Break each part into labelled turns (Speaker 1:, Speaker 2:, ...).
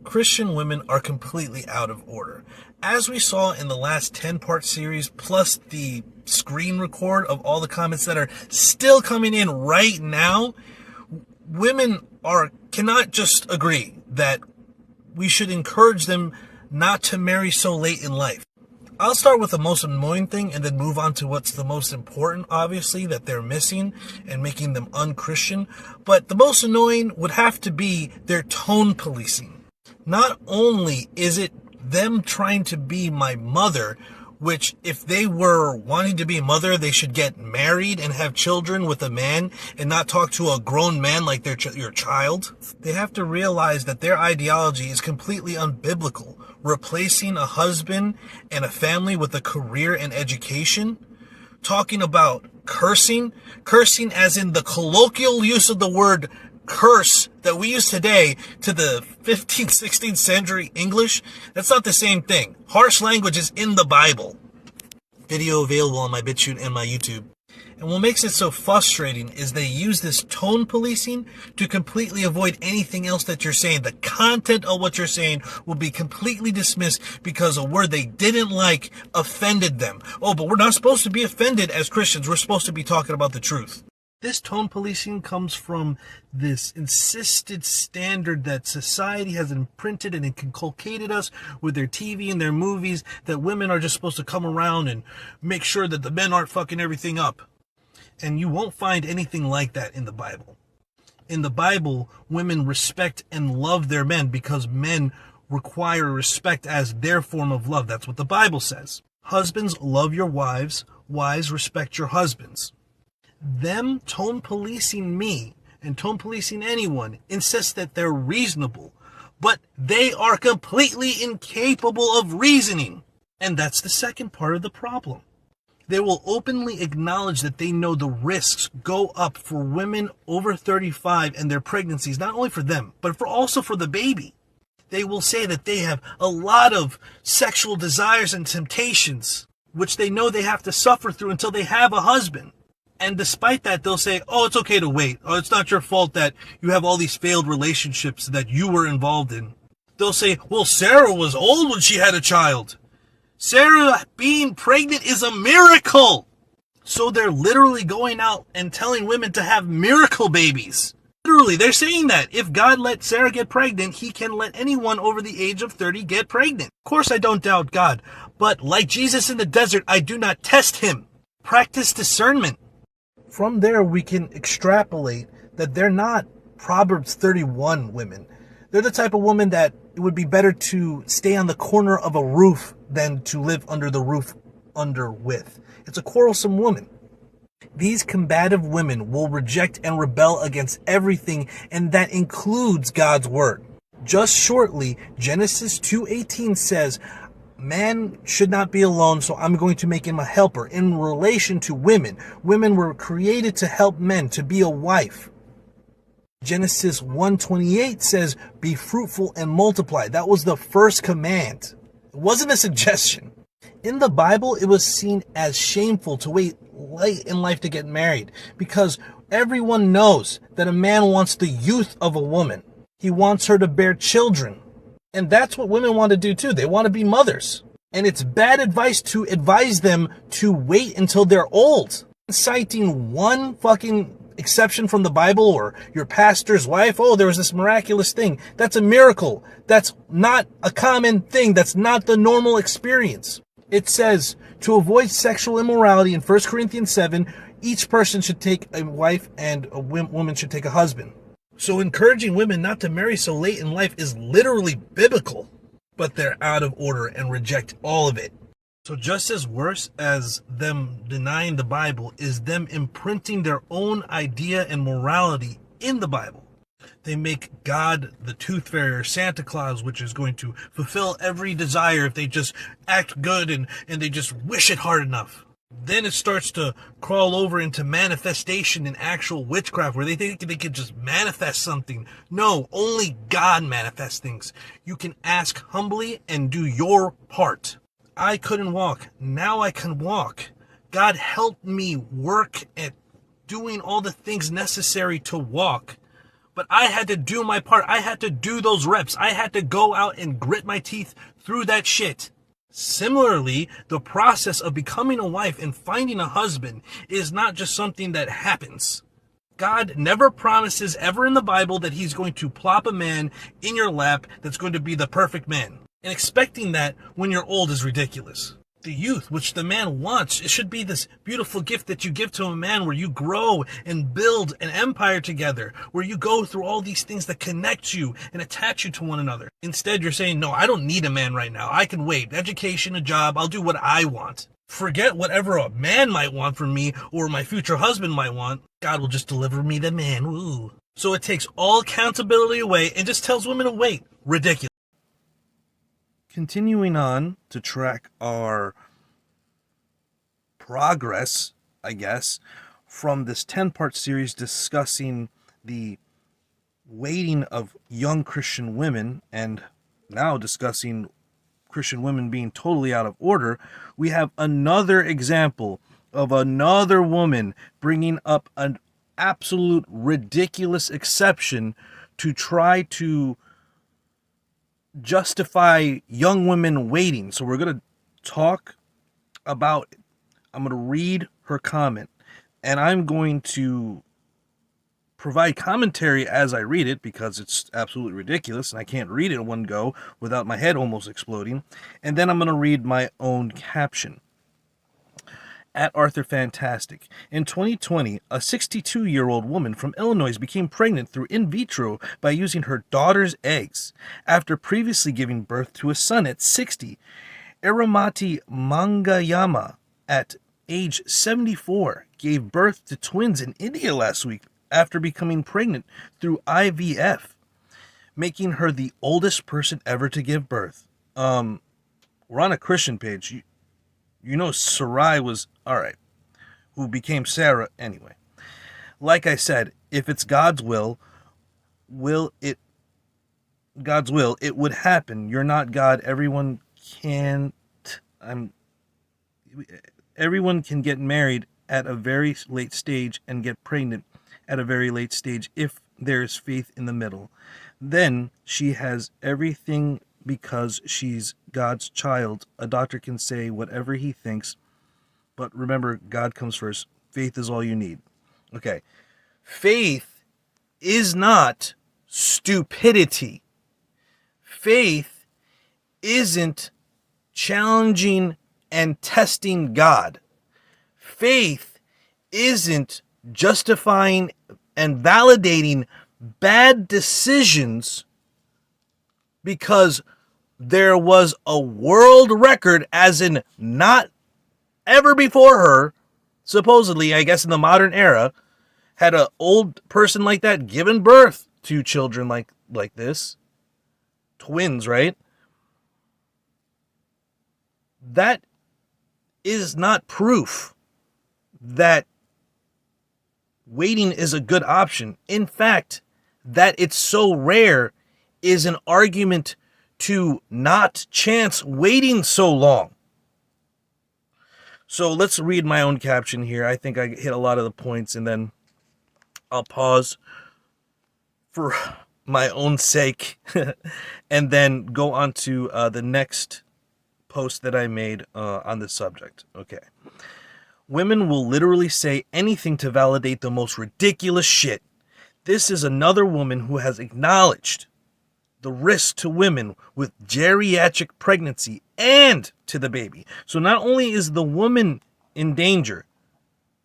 Speaker 1: Christian women are completely out of order. As we saw in the last 10-part series, plus the screen record of all the comments that are still coming in right now, women cannot just agree that we should encourage them not to marry so late in life. I'll start with the most annoying thing and then move on to what's the most important, obviously, that they're missing and making them unchristian. But the most annoying would have to be their tone policing. Not only is it them trying to be my mother, which if they were wanting to be a mother, they should get married and have children with a man and not talk to a grown man like they're your child. They have to realize that their ideology is completely unbiblical. Replacing a husband and a family with a career and education. Talking about cursing as in the colloquial use of the word curse that we use today to the 15th, 16th century English. That's not the same thing. Harsh language is in the Bible. Video available on my BitChute and my YouTube. And what makes it so frustrating is they use this tone policing to completely avoid anything else that you're saying. The content of what you're saying will be completely dismissed because a word they didn't like offended them. Oh, but we're not supposed to be offended as Christians. We're supposed to be talking about the truth. This tone policing comes from this insisted standard that society has imprinted and inculcated us with their TV and their movies, that women are just supposed to come around and make sure that the men aren't fucking everything up. And you won't find anything like that in the Bible. In the Bible, women respect and love their men because men require respect as their form of love. That's what the Bible says. Husbands, love your wives. Wives, respect your husbands. Them tone policing me and tone policing anyone insists that they're reasonable, but they are completely incapable of reasoning. And that's the second part of the problem. They will openly acknowledge that they know the risks go up for women over 35 and their pregnancies, not only for them, but also for the baby. They will say that they have a lot of sexual desires and temptations, which they know they have to suffer through until they have a husband. And despite that, they'll say, oh, it's okay to wait. Oh, it's not your fault that you have all these failed relationships that you were involved in. They'll say, well, Sarah was old when she had a child. Sarah being pregnant is a miracle. So they're literally going out and telling women to have miracle babies. Literally, they're saying that if God let Sarah get pregnant, he can let anyone over the age of 30 get pregnant. Of course, I don't doubt God, but like Jesus in the desert, I do not test him. Practice discernment. From there, we can extrapolate that they're not Proverbs 31 women. They're the type of woman that it would be better to stay on the corner of a roof than to live under the roof with. It's a quarrelsome woman. These combative women will reject and rebel against everything, and that includes God's word. Just shortly, Genesis 2:18 says, man should not be alone, so I'm going to make him a helper. In relation to women, women were created to help men, to be a wife. Genesis 1:28 says, be fruitful and multiply. That was the first command. It wasn't a suggestion. In the Bible, it was seen as shameful to wait late in life to get married because everyone knows that a man wants the youth of a woman. He wants her to bear children. And that's what women want to do too. They want to be mothers. And it's bad advice to advise them to wait until they're old. Citing one fucking exception from the Bible or your pastor's wife, oh, there was this miraculous thing. That's a miracle. That's not a common thing. That's not the normal experience. It says to avoid sexual immorality in 1 Corinthians 7, each person should take a wife and a woman should take a husband. So encouraging women not to marry so late in life is literally biblical, but they're out of order and reject all of it. So just as worse as them denying the Bible is them imprinting their own idea and morality in the Bible. They make God the tooth fairy or Santa Claus, which is going to fulfill every desire if they just act good and they just wish it hard enough. Then it starts to crawl over into manifestation and actual witchcraft where they think they can just manifest something. No, only God manifests things. You can ask humbly and do your part. I couldn't walk. Now I can walk. God helped me work at doing all the things necessary to walk. But I had to do my part. I had to do those reps. I had to go out and grit my teeth through that shit. Similarly, the process of becoming a wife and finding a husband is not just something that happens. God never promises ever in the Bible that he's going to plop a man in your lap that's going to be the perfect man. And expecting that when you're old is ridiculous. The youth, which the man wants, it should be this beautiful gift that you give to a man where you grow and build an empire together, where you go through all these things that connect you and attach you to one another. Instead, you're saying, no, I don't need a man right now. I can wait. Education, a job, I'll do what I want. Forget whatever a man might want from me or my future husband might want. God will just deliver me the man. Woo. So it takes all accountability away and just tells women to wait. Ridiculous. Continuing on to track our progress, I guess, from this 10-part series discussing the waiting of young Christian women and now discussing Christian women being totally out of order, we have another example of another woman bringing up an absolute ridiculous exception to try to justify young women waiting. So we're going to talk about, I'm going to read her comment, and I'm going to provide commentary as I read it because it's absolutely ridiculous and I can't read it in one go without my head almost exploding. And then I'm going to read my own caption. At Arthur Fantastic. In 2020, a 62-year-old woman from Illinois became pregnant through in vitro by using her daughter's eggs. After previously giving birth to a son at 60, Iramati Mangayama, at age 74, gave birth to twins in India last week after becoming pregnant through IVF, making her the oldest person ever to give birth. We're on a Christian page. You know Sarai was, alright, who became Sarah anyway. Like I said, if it's God's will, it would happen. You're not God. Everyone can get married at a very late stage and get pregnant at a very late stage if there's faith in the middle. Then she has everything because she's God's child. A doctor can say whatever he thinks, but remember, God comes first. Faith is all you need. Okay. Faith is not stupidity. Faith isn't challenging and testing God. Faith isn't justifying and validating bad decisions because there was a world record, as in not ever before her, supposedly, I guess in the modern era, had an old person like that given birth to children like this. Twins, right? That is not proof that waiting is a good option. In fact, that it's so rare is an argument to not chance waiting so long. So let's read my own caption here. I think I hit a lot of the points, and then I'll pause for my own sake and then go on to the next post that I made on this subject. Okay. Women will literally say anything to validate the most ridiculous shit. This is another woman who has acknowledged the risk to women with geriatric pregnancy and to the baby. So not only is the woman in danger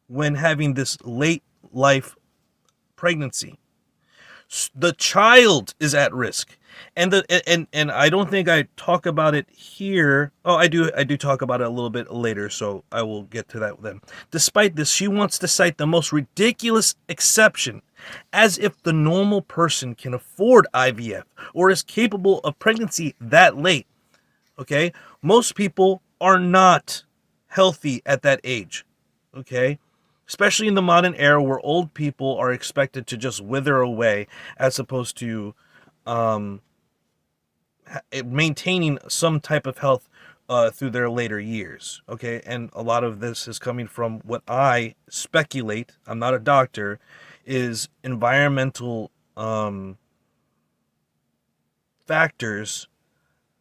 Speaker 1: when having this late life pregnancy, the child is at risk. And I don't think I talk about it here. Oh, I do talk about it a little bit later, so I will get to that then. Despite this, she wants to cite the most ridiculous exception, as if the normal person can afford IVF or is capable of pregnancy that late. Okay? Most people are not healthy at that age. Okay? Especially in the modern era where old people are expected to just wither away as opposed to maintaining some type of health through their later years. Okay? And a lot of this is coming from what I speculate, I'm not a doctor, is environmental factors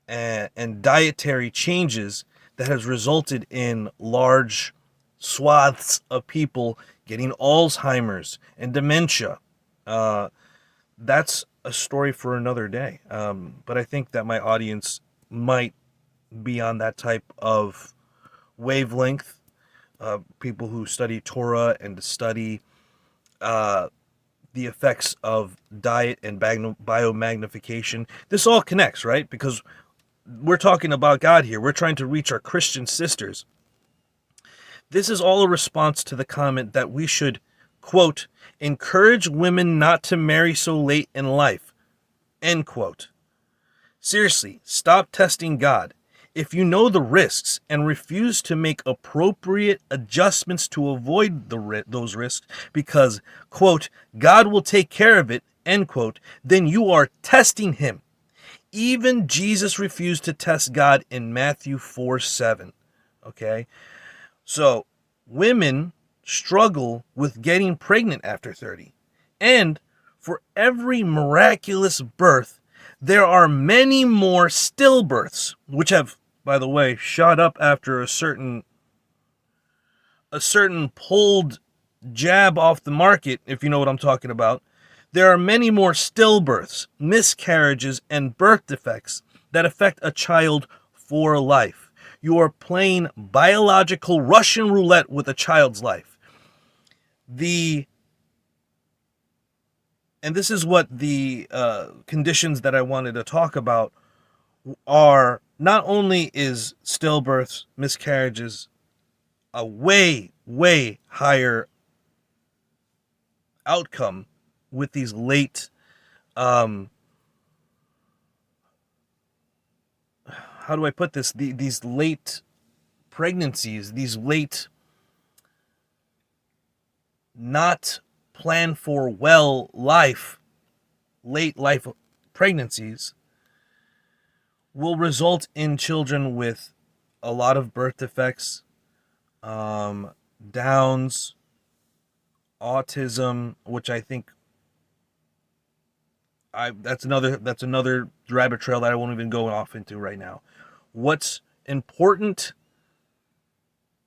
Speaker 1: and dietary changes that has resulted in large swaths of people getting Alzheimer's and dementia. That's a story for another day. But I think that my audience might be on that type of wavelength. People who study Torah and study the effects of diet and biomagnification. This all connects, right? Because we're talking about God here. We're trying to reach our Christian sisters. This is all a response to the comment that we should, quote, encourage women not to marry so late in life, end quote. Seriously, stop testing God. If you know the risks and refuse to make appropriate adjustments to avoid those risks because, quote, God will take care of it, end quote, then you are testing him. Even Jesus refused to test God in Matthew 4:7. Okay? So, women struggle with getting pregnant after 30. And for every miraculous birth, there are many more stillbirths, which have, by the way, shot up after a certain pulled jab off the market, if you know what I'm talking about. There are many more stillbirths, miscarriages, and birth defects that affect a child for life. You are playing biological Russian roulette with a child's life. And this is what the conditions that I wanted to talk about are. Not only is stillbirths, miscarriages, a way, way higher outcome with these late, how do I put this? These late pregnancies, these late, not planned for well late life pregnancies will result in children with a lot of birth defects, Downs, autism, which I think that's another rabbit trail that I won't even go off into right now. What's important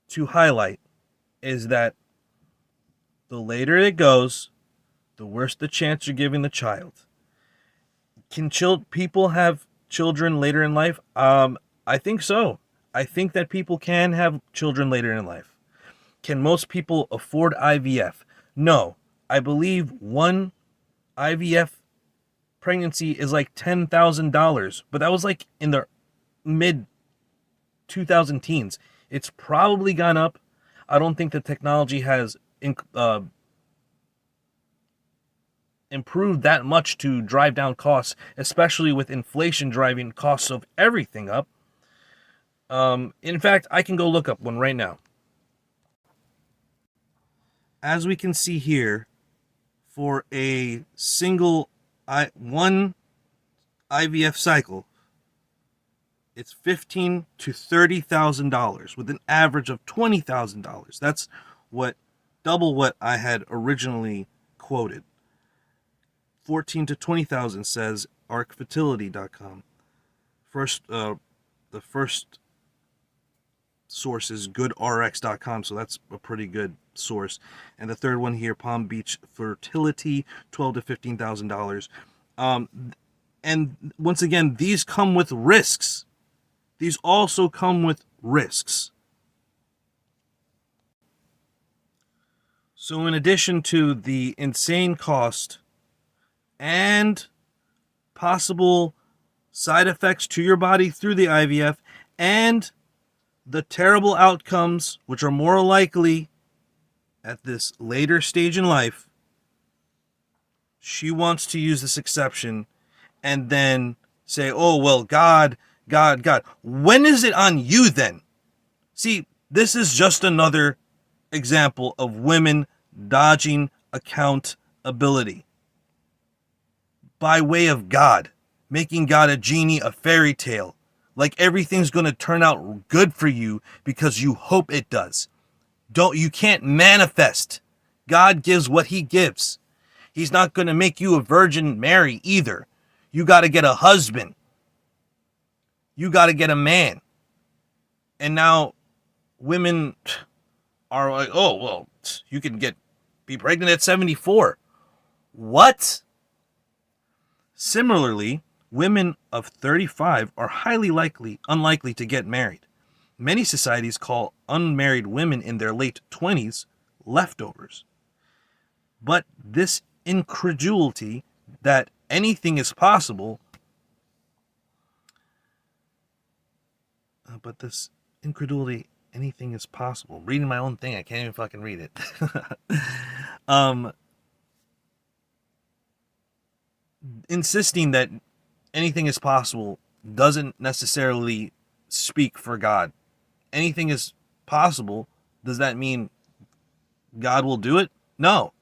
Speaker 1: to highlight is that the later it goes, the worse the chance you're giving the child. Can people have children later in life? I think so. I think that people can have children later in life. Can most people afford IVF? No. I believe one IVF pregnancy is like $10,000, but that was like in the mid 2000 teens. It's probably gone up. I don't think the technology has improved that much to drive down costs, especially with inflation driving costs of everything up. In fact, I can go look up one right now. As we can see here, for a single one IVF cycle, it's $15,000 to $30,000 with an average of $20,000. That's double what I had originally quoted. 14 to 20,000 says arcfertility.com. The first source is goodrx.com, so that's a pretty good source. And the third one here, Palm Beach Fertility, $12,000 to $15,000. And once again, these come with risks. These also come with risks. So in addition to the insane cost and possible side effects to your body through the IVF and the terrible outcomes, which are more likely at this later stage in life, she wants to use this exception and then say, oh, well, God. When is it on you then? See, this is just another example of women dodging accountability by way of God, making God a genie, a fairy tale, like everything's going to turn out good for you because you hope it does. You can't manifest. God gives what he gives. He's not going to make you a Virgin Mary either. You got to get a husband. You got to get a man. And now women are like, oh, well, you can be pregnant at 74. What? Similarly, women of 35 are highly unlikely to get married. Many societies call unmarried women in their late 20s leftovers. But this incredulity that anything is possible, anything is possible. I'm reading my own thing, I can't even fucking read it. Insisting that anything is possible doesn't necessarily speak for God. Anything is possible. Does that mean God will do it? No.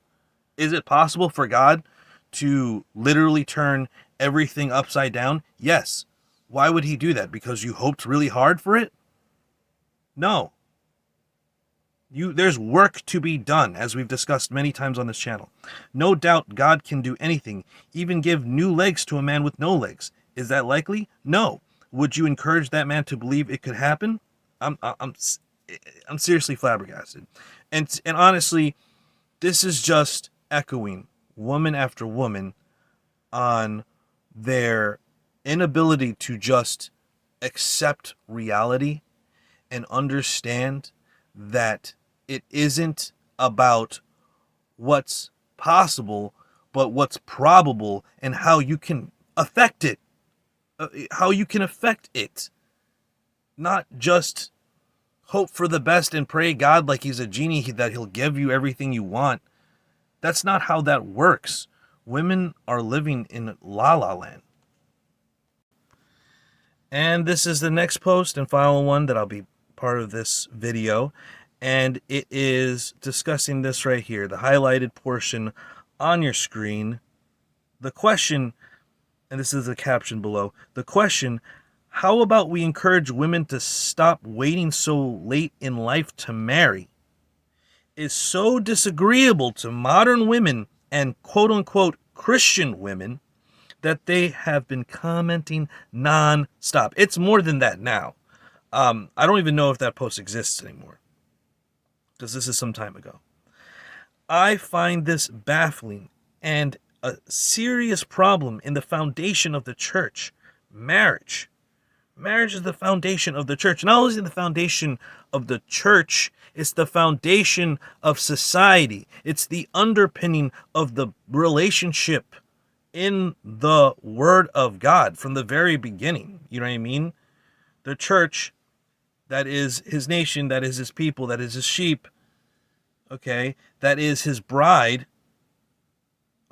Speaker 1: Is it possible for God to literally turn everything upside down? Yes. Why would he do that? Because you hoped really hard for it? No. There's work to be done, as we've discussed many times on this channel. No doubt God can do anything, even give new legs to a man with no legs. Is that likely? No. Would you encourage that man to believe it could happen? I'm seriously flabbergasted. And honestly, this is just echoing woman after woman on their inability to just accept reality and understand that it isn't about what's possible, but what's probable and how you can affect it. Not just hope for the best and pray God like he's a genie that he'll give you everything you want. That's not how that works. Women are living in la la land. And this is the next post and final one that I'll be part of this video. And it is discussing this right here, the highlighted portion on your screen. The question, and this is the caption below, the question, how about we encourage women to stop waiting so late in life to marry, is so disagreeable to modern women and quote-unquote Christian women that they have been commenting non-stop. It's more than that now. I don't even know if that post exists anymore, because this is some time ago. I find this baffling and a serious problem in the foundation of the church. Marriage. Marriage is the foundation of the church. Not only is it the foundation of the church, it's the foundation of society. It's the underpinning of the relationship in the Word of God from the very beginning. You know what I mean? The church, that is his nation, that is his people, that is his sheep, okay, that is his bride,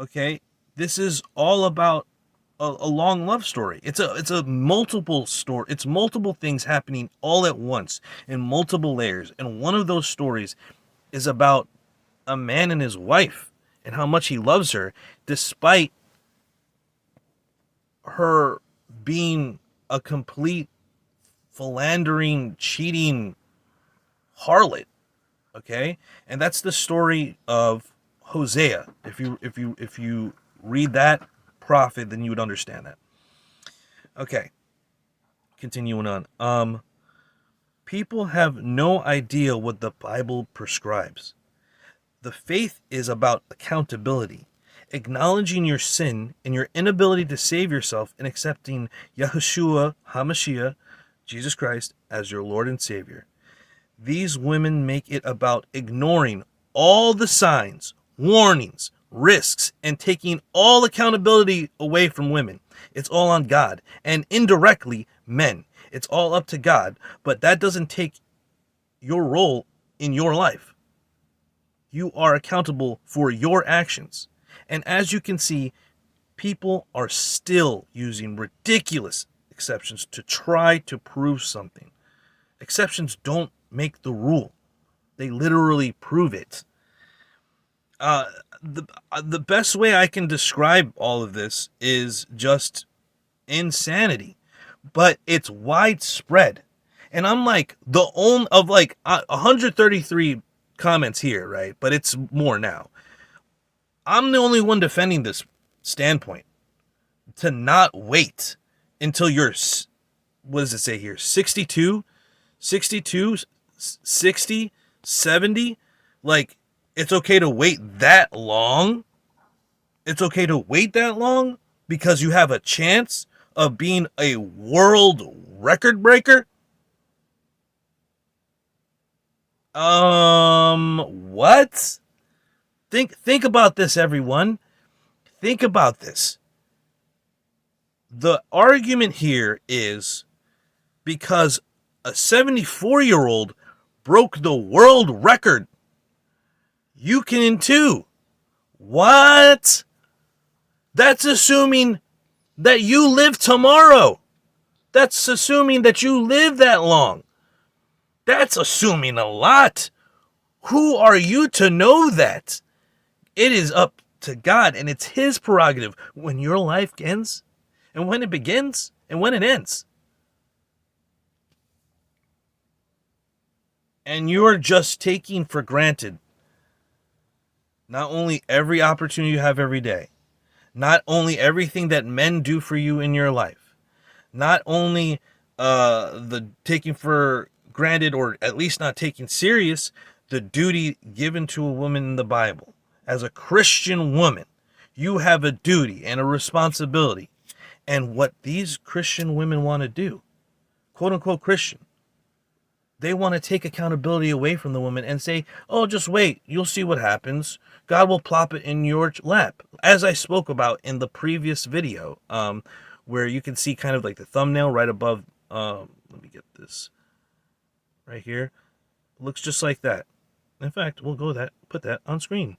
Speaker 1: okay, this is all about a long love story. It's a multiple story. It's multiple things happening all at once in multiple layers. And one of those stories is about a man and his wife and how much he loves her, despite her being a complete philandering, cheating harlot. Okay, and that's the story of Hosea. If you read that prophet, then you would understand that. Okay, continuing on. People have no idea what the Bible prescribes. The faith is about accountability, acknowledging your sin and your inability to save yourself, and accepting Yahushua HaMashiach, Jesus Christ, as your Lord and Savior. These women make it about ignoring all the signs, warnings, risks, and taking all accountability away from women. It's all on God, and indirectly men. It's all up to God, but that doesn't take your role in your life. You are accountable for your actions. And as you can see, people are still using ridiculous exceptions to try to prove something. Exceptions don't make the rule. They literally prove it. The best way I can describe all of this is just insanity, but it's widespread. And I'm like the only of like 133 comments here, right? But it's more now. I'm the only one defending this standpoint, to not wait until you're, what does it say here, 62, 62, 60, 70. Like, it's okay to wait that long. It's okay to wait that long because you have a chance of being a world record breaker. What? Think about this, everyone. Think about this. The argument here is because a 74-year-old broke the world record, you can too. What? That's assuming that you live tomorrow. That's assuming that you live that long. That's assuming a lot. Who are you to know that? It is up to God, and it's His prerogative when your life ends, and when it begins, and when it ends. And you're just taking for granted not only every opportunity you have every day, not only everything that men do for you in your life, not only the taking for granted, or at least not taking serious, the duty given to a woman in the Bible. As a Christian woman, you have a duty and a responsibility. And what these Christian women want to do, quote unquote Christian, they want to take accountability away from the woman and say, oh, just wait, you'll see what happens. God will plop it in your lap. As I spoke about in the previous video, where you can see kind of like the thumbnail right above, let me get this right here. It looks just like that. In fact, we'll go that, put that on screen.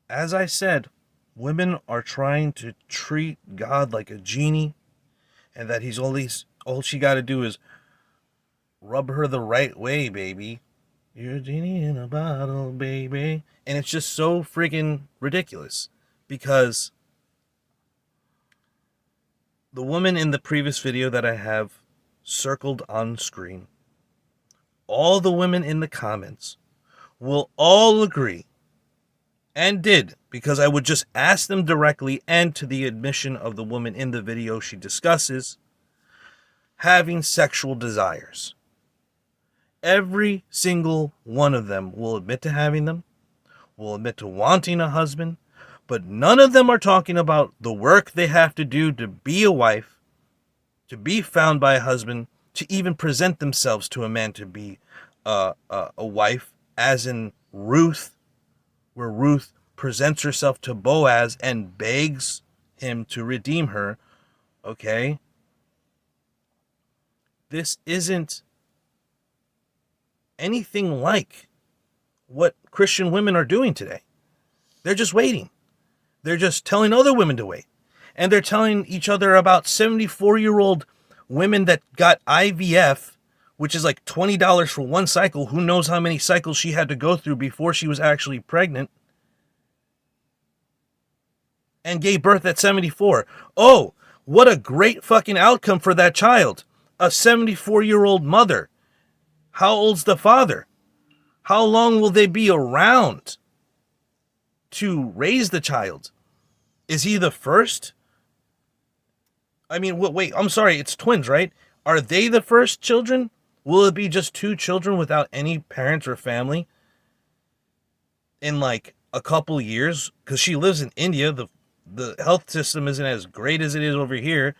Speaker 1: As I said, women are trying to treat God like a genie, and that he's all she got to do is rub her the right way, baby. You're a genie in a bottle, baby. And it's just so friggin' ridiculous, because the woman in the previous video that I have circled on screen, all the women in the comments will all agree, and did, because I would just ask them directly, and to the admission of the woman in the video she discusses, having sexual desires. Every single one of them will admit to having them, will admit to wanting a husband, but none of them are talking about the work they have to do to be a wife, to be found by a husband, to even present themselves to a man to be a wife, as in Ruth, where Ruth presents herself to Boaz and begs him to redeem her. Okay? This isn't anything like what Christian women are doing today. They're just waiting. They're just telling other women to wait. And they're telling each other about 74-year-old women that got IVF, which is like $20 for one cycle. Who knows how many cycles she had to go through before she was actually pregnant, and gave birth at 74. Oh, what a great fucking outcome for that child. A 74-year-old mother. How old's the father? How long will they be around to raise the child? Is he the first? I mean, wait, I'm sorry, it's twins, right? Are they the first children? Will it be just two children without any parents or family in like a couple years? Because she lives in India. The health system isn't as great as it is over here.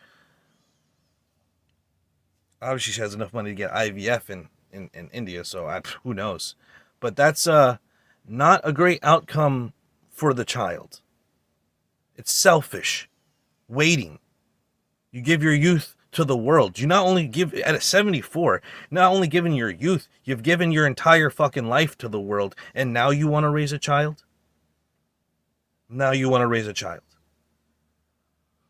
Speaker 1: Obviously, she has enough money to get IVF in India, so who knows? But that's not a great outcome for the child. It's selfish. Waiting. You give your youth to the world. You not only give, at a 74, not only given your youth, you've given your entire fucking life to the world, and now you want to raise a child? Now you want to raise a child.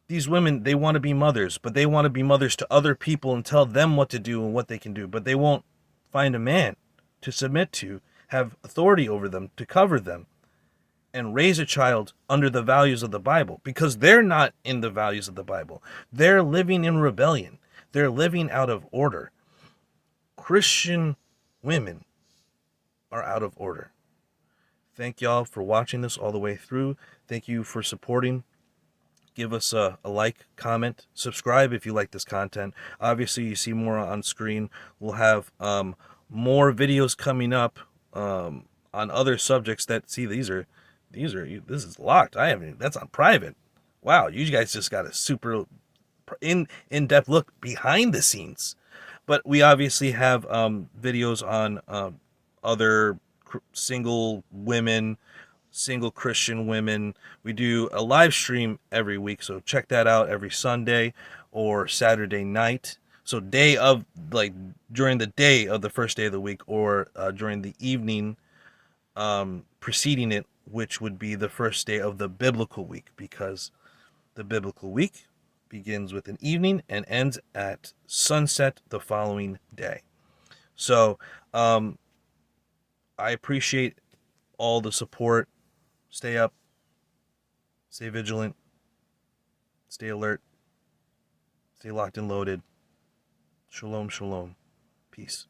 Speaker 1: These women, they want to be mothers, but they want to be mothers to other people and tell them what to do and what they can do, but they won't find a man to submit to, have authority over them, to cover them, and raise a child under the values of the Bible, because they're not in the values of the Bible. They're living in rebellion. They're living out of order. Christian women are out of order. Thank y'all for watching this all the way through. Thank you for supporting. Give us a like, comment, subscribe if you like this content. Obviously, you see more on screen. We'll have more videos coming up on other subjects that, see, this is locked. I haven't, that's on private. Wow, you guys just got a super in-depth look behind the scenes. But we obviously have videos on other single women, single Christian women. We do a live stream every week, so check that out every Sunday or Saturday night. So day of, like, during the day of the first day of the week, or during the evening preceding it, which would be the first day of the biblical week, because the biblical week begins with an evening and ends at sunset the following day. So I appreciate all the support. Stay up, stay vigilant, stay alert, stay locked and loaded. Shalom, shalom. Peace.